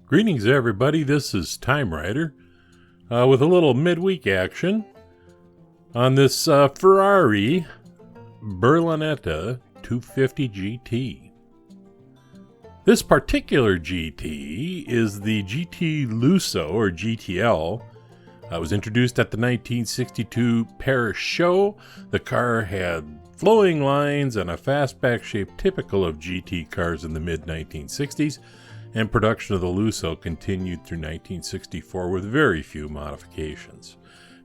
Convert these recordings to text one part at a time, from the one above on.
Greetings, everybody. This is TimeRider with a little midweek action on this Ferrari Berlinetta 250 GT. This particular GT is the GT Lusso, or GTL. It was introduced at the 1962 Paris show. The car had flowing lines and a fastback shape typical of GT cars in the mid-1960s. And production of the Lusso continued through 1964 with very few modifications.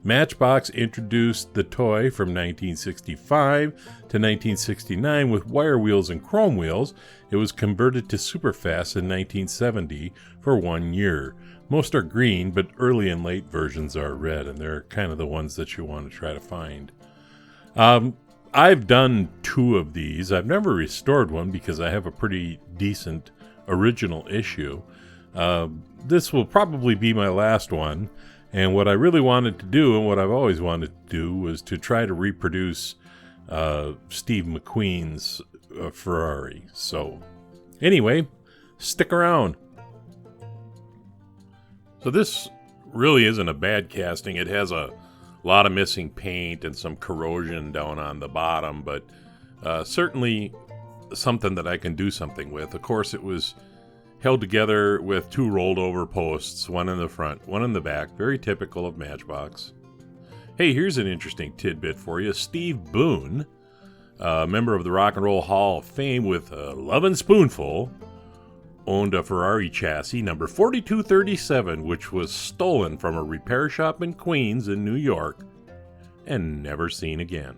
Matchbox introduced the toy from 1965 to 1969 with wire wheels and chrome wheels. It was converted to Superfast in 1970 for 1 year. Most are green, but early and late versions are red, and they're kind of the ones that you want to try to find. I've done 2 of these. I've never restored one because I have a pretty decent original issue. This will probably be my last one, and what I really wanted to do, and what I've always wanted to do, was to try to reproduce Steve McQueen's Ferrari. So anyway, stick around. So this really isn't a bad casting. It has a lot of missing paint and some corrosion down on the bottom, but certainly something that I can do something with. Of course, it was held together with 2 rolled over posts, one in the front, one in the back, very typical of Matchbox. Hey, here's an interesting tidbit for you. Steve Boone, a member of the Rock and Roll Hall of Fame with a lovin' spoonful, owned a Ferrari chassis number 4237, which was stolen from a repair shop in Queens in New York and never seen again.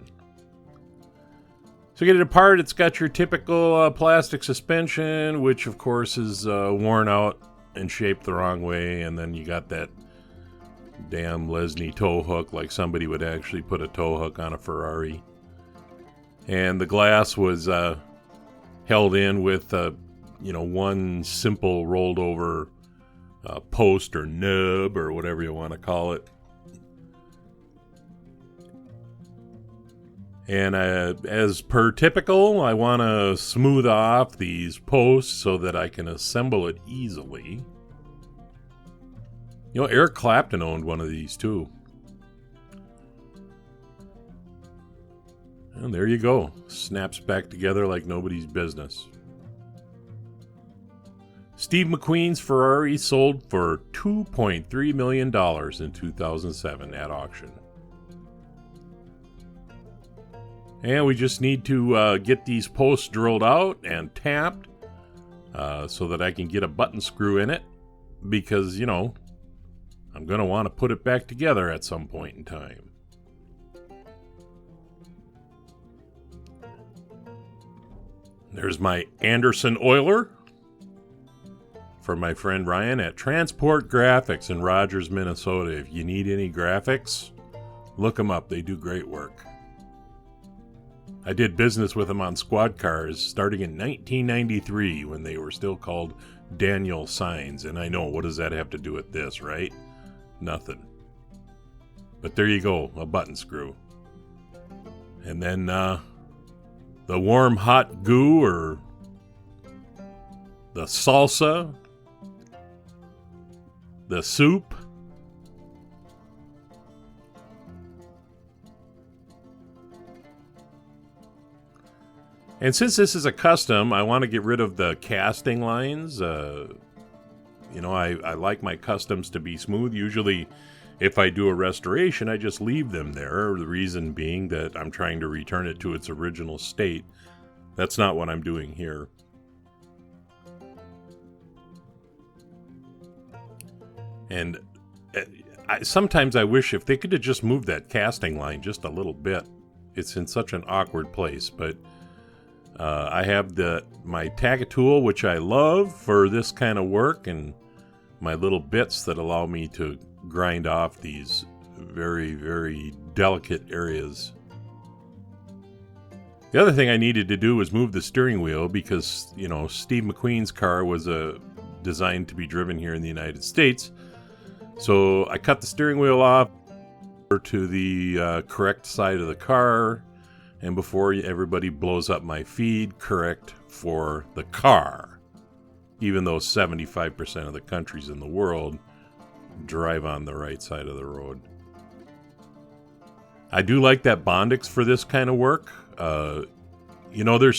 So get it apart, it's got your typical plastic suspension, which of course is worn out and shaped the wrong way, and then you got that damn Lesney tow hook, like somebody would actually put a tow hook on a Ferrari. And the glass was held in with one simple rolled over post or nub or whatever you want to call it. And as per typical, I want to smooth off these posts so that I can assemble it easily. You know, Eric Clapton owned one of these too. And there you go. Snaps back together like nobody's business. Steve McQueen's Ferrari sold for $2.3 million in 2007 at auction. And we just need to get these posts drilled out and tapped so that I can get a button screw in it. Because, you know, I'm going to want to put it back together at some point in time. There's my Anderson oiler for my friend Ryan at Transport Graphics in Rogers, Minnesota. If you need any graphics, look them up. They do great work. I did business with them on squad cars starting in 1993 when they were still called Daniel Signs. And I know, what does that have to do with this, right? Nothing. But there you go, a button screw. And then the warm hot goo, or the salsa, the soup. And since this is a custom, I want to get rid of the casting lines. I like my customs to be smooth. Usually, if I do a restoration, I just leave them there. The reason being that I'm trying to return it to its original state. That's not what I'm doing here. And sometimes I wish if they could have just moved that casting line just a little bit. It's in such an awkward place, but I have my Tag tool, which I love for this kind of work, and my little bits that allow me to grind off these very, very delicate areas. The other thing I needed to do was move the steering wheel because, you know, Steve McQueen's car was designed to be driven here in the United States. So I cut the steering wheel off to the correct side of the car, and before everybody blows up my feed, correct for the car. Even though 75% of the countries in the world drive on the right side of the road. I do like that Bondix for this kind of work. You know,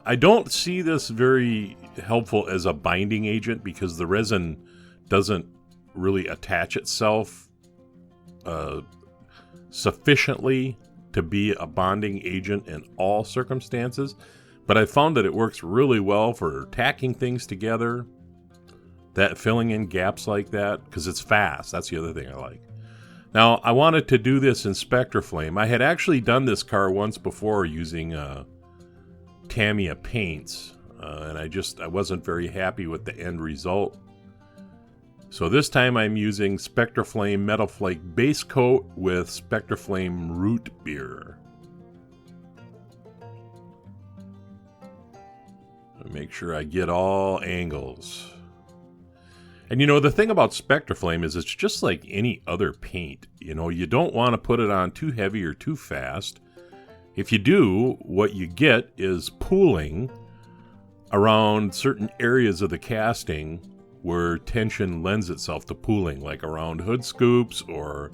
I don't see this very helpful as a binding agent because the resin doesn't really attach itself sufficiently to be a bonding agent in all circumstances. But I found that it works really well for tacking things together, that filling in gaps like that, because it's fast. That's the other thing I like. Now, I wanted to do this in Spectra Flame. I had actually done this car once before using Tamiya paints, and I wasn't very happy with the end result. So this time I'm using Spectra Flame Metal Flake base coat with Spectra Flame root beer. Make sure I get all angles. And you know, the thing about Spectra Flame is it's just like any other paint. You know, you don't want to put it on too heavy or too fast. If you do, what you get is pooling around certain areas of the casting where tension lends itself to pooling, like around hood scoops or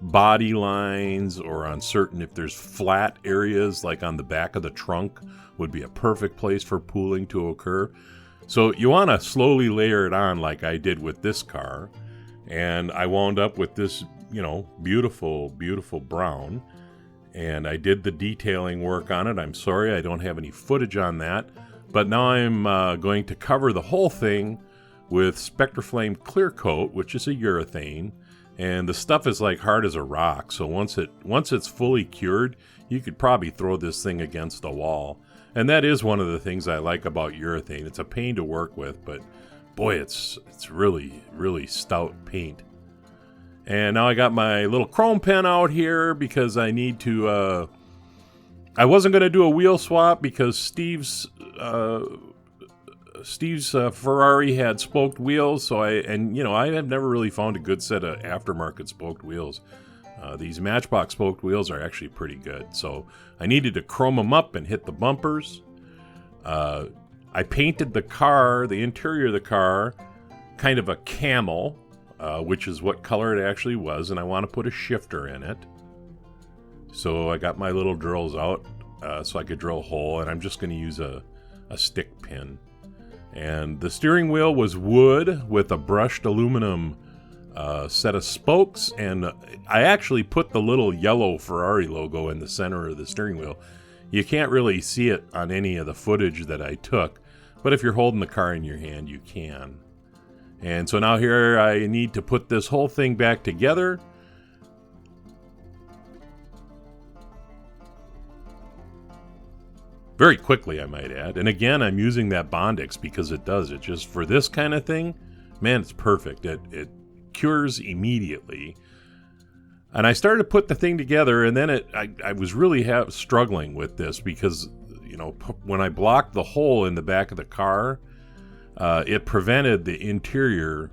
body lines, or on certain, if there's flat areas like on the back of the trunk, would be a perfect place for pooling to occur. So you want to slowly layer it on like I did with this car. And I wound up with this, you know, beautiful, beautiful brown. And I did the detailing work on it. I'm sorry I don't have any footage on that. But now I'm going to cover the whole thing with Spectra Flame Clear Coat, which is a urethane. And the stuff is like hard as a rock. So once it's fully cured, you could probably throw this thing against the wall. And that is one of the things I like about urethane. It's a pain to work with, but boy, it's really, really stout paint. And now I got my little chrome pen out here because I need to, I wasn't going to do a wheel swap because Steve's Ferrari had spoked wheels. So I have never really found a good set of aftermarket spoked wheels. These Matchbox spoked wheels are actually pretty good. So I needed to chrome them up and hit the bumpers. I painted the car, the interior of the car, kind of a camel, which is what color it actually was. And I want to put a shifter in it. So I got my little drills out so I could drill a hole. And I'm just going to use a stick pin. And the steering wheel was wood with a brushed aluminum set of spokes, and I actually put the little yellow Ferrari logo in the center of the steering wheel. You can't really see it on any of the footage that I took, but if you're holding the car in your hand, you can. And so now here I need to put this whole thing back together. Very quickly, I might add. And again, I'm using that Bondix because it does it. Just for this kind of thing, man, it's perfect. It cures immediately. And I started to put the thing together, and then I was really struggling with this because, you know, when I blocked the hole in the back of the car, it prevented the interior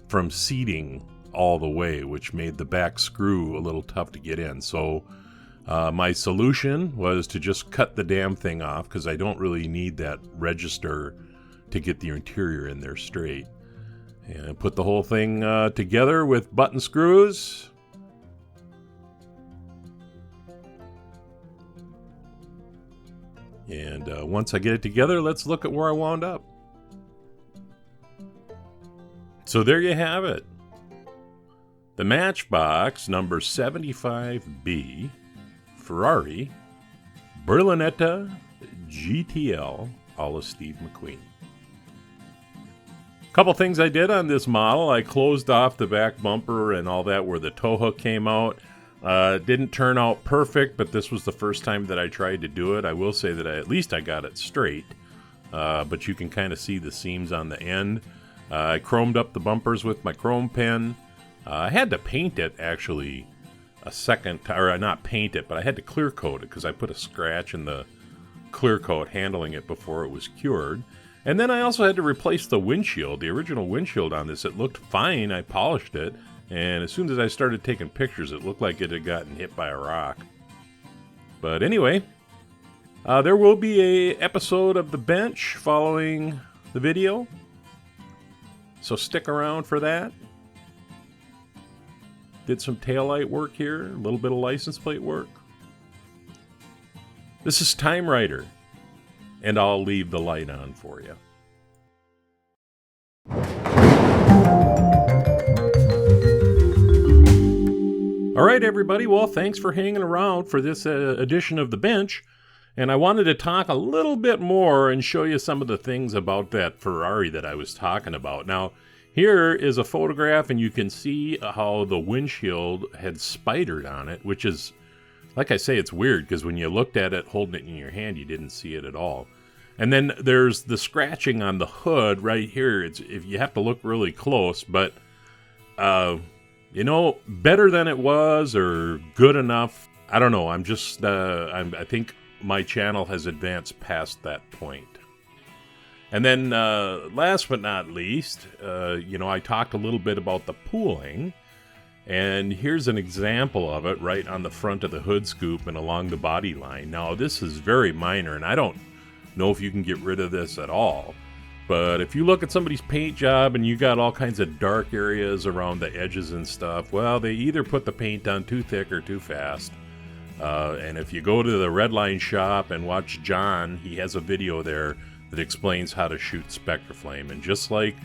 from seating all the way, which made the back screw a little tough to get in. So my solution was to just cut the damn thing off because I don't really need that register to get the interior in there straight. And put the whole thing together with button screws. And once I get it together, let's look at where I wound up. So there you have it. The Matchbox number 75B Ferrari Berlinetta GTL a la Steve McQueen. Couple things I did on this model. I closed off the back bumper and all that where the tow hook came out. Didn't turn out perfect, but this was the first time that I tried to do it. I will say that at least I got it straight, but you can kind of see the seams on the end. I chromed up the bumpers with my chrome pen. I had to paint it actually second, or not paint it, but I had to clear coat it because I put a scratch in the clear coat handling it before it was cured. And then I also had to replace the windshield, the original windshield on this. It looked fine. I polished it. And as soon as I started taking pictures, it looked like it had gotten hit by a rock. But anyway, there will be a episode of The Bench following the video. So stick around for that. Did some taillight work here, a little bit of license plate work. This is TimeRider, and I'll leave the light on for you. All right, everybody. Well, thanks for hanging around for this edition of The Bench. And I wanted to talk a little bit more and show you some of the things about that Ferrari that I was talking about. Now, here is a photograph, and you can see how the windshield had spidered on it, which is, like I say, it's weird because when you looked at it, holding it in your hand, you didn't see it at all. And then there's the scratching on the hood right here. If you have to look really close, but you know, better than it was or good enough. I don't know. I'm just, I think my channel has advanced past that point. And then last but not least, you know, I talked a little bit about the pooling. And here's an example of it right on the front of the hood scoop and along the body line. Now, this is very minor, and I don't know if you can get rid of this at all. But if you look at somebody's paint job and you got all kinds of dark areas around the edges and stuff, well, they either put the paint on too thick or too fast. And if you go to the Red Line shop and watch John, he has a video there that explains how to shoot Specter Flame. And just like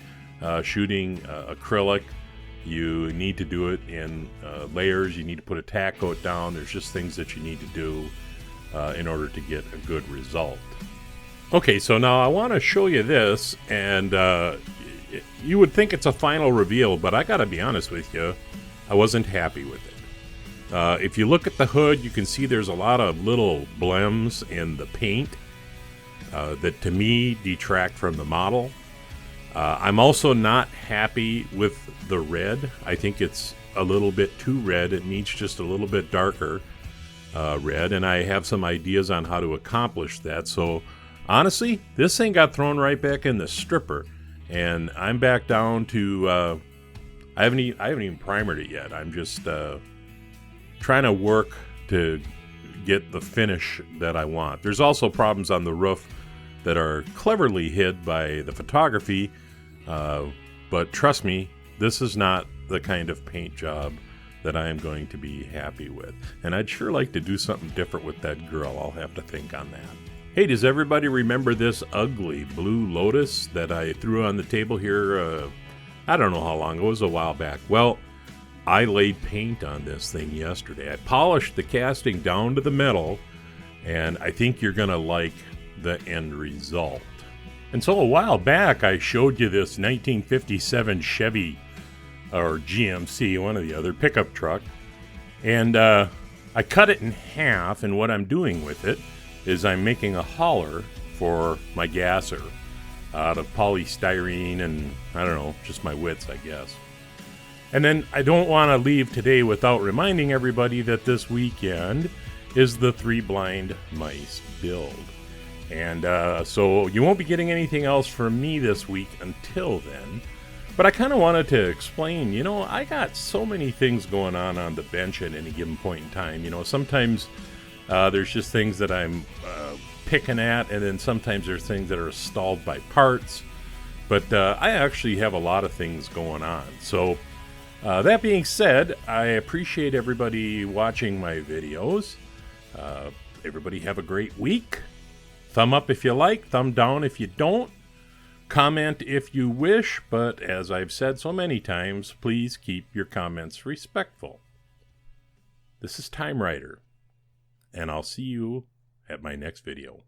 shooting acrylic, you need to do it in layers. You need to put a tack coat down. There's just things that you need to do in order to get a good result. Okay, so now I want to show you this, and you would think it's a final reveal, but I gotta be honest with you, I wasn't happy with it. If you look at the hood, you can see there's a lot of little blems in the paint that to me detract from the model. I'm also not happy with the red. I think it's a little bit too red. It needs just a little bit darker red, and I have some ideas on how to accomplish that. So honestly, this thing got thrown right back in the stripper, and I'm back down to I haven't even primered it yet. I'm just trying to work to get the finish that I want. There's also problems on the roof that are cleverly hid by the photography, but trust me, this is not the kind of paint job that I am going to be happy with. And I'd sure like to do something different with that grill. I'll have to think on that. Hey, does everybody remember this ugly blue Lotus that I threw on the table here? I don't know how long. It was a while back. Well, I laid paint on this thing yesterday. I polished the casting down to the metal, and I think you're going to like the end result. And so a while back, I showed you this 1957 Chevy, or GMC, one or the other, pickup truck. And I cut it in half, and what I'm doing with it is I'm making a hauler for my gasser out of polystyrene and, I don't know, just my wits, I guess. And then I don't want to leave today without reminding everybody that this weekend is the Three Blind Mice build. And so you won't be getting anything else from me this week until then. But I kind of wanted to explain, you know, I got so many things going on the bench at any given point in time. You know, sometimes there's just things that I'm picking at, and then sometimes there's things that are stalled by parts. But I actually have a lot of things going on. So that being said, I appreciate everybody watching my videos. Everybody have a great week. Thumb up if you like, thumb down if you don't. Comment if you wish, but as I've said so many times, please keep your comments respectful. This is TimeRider, and I'll see you at my next video.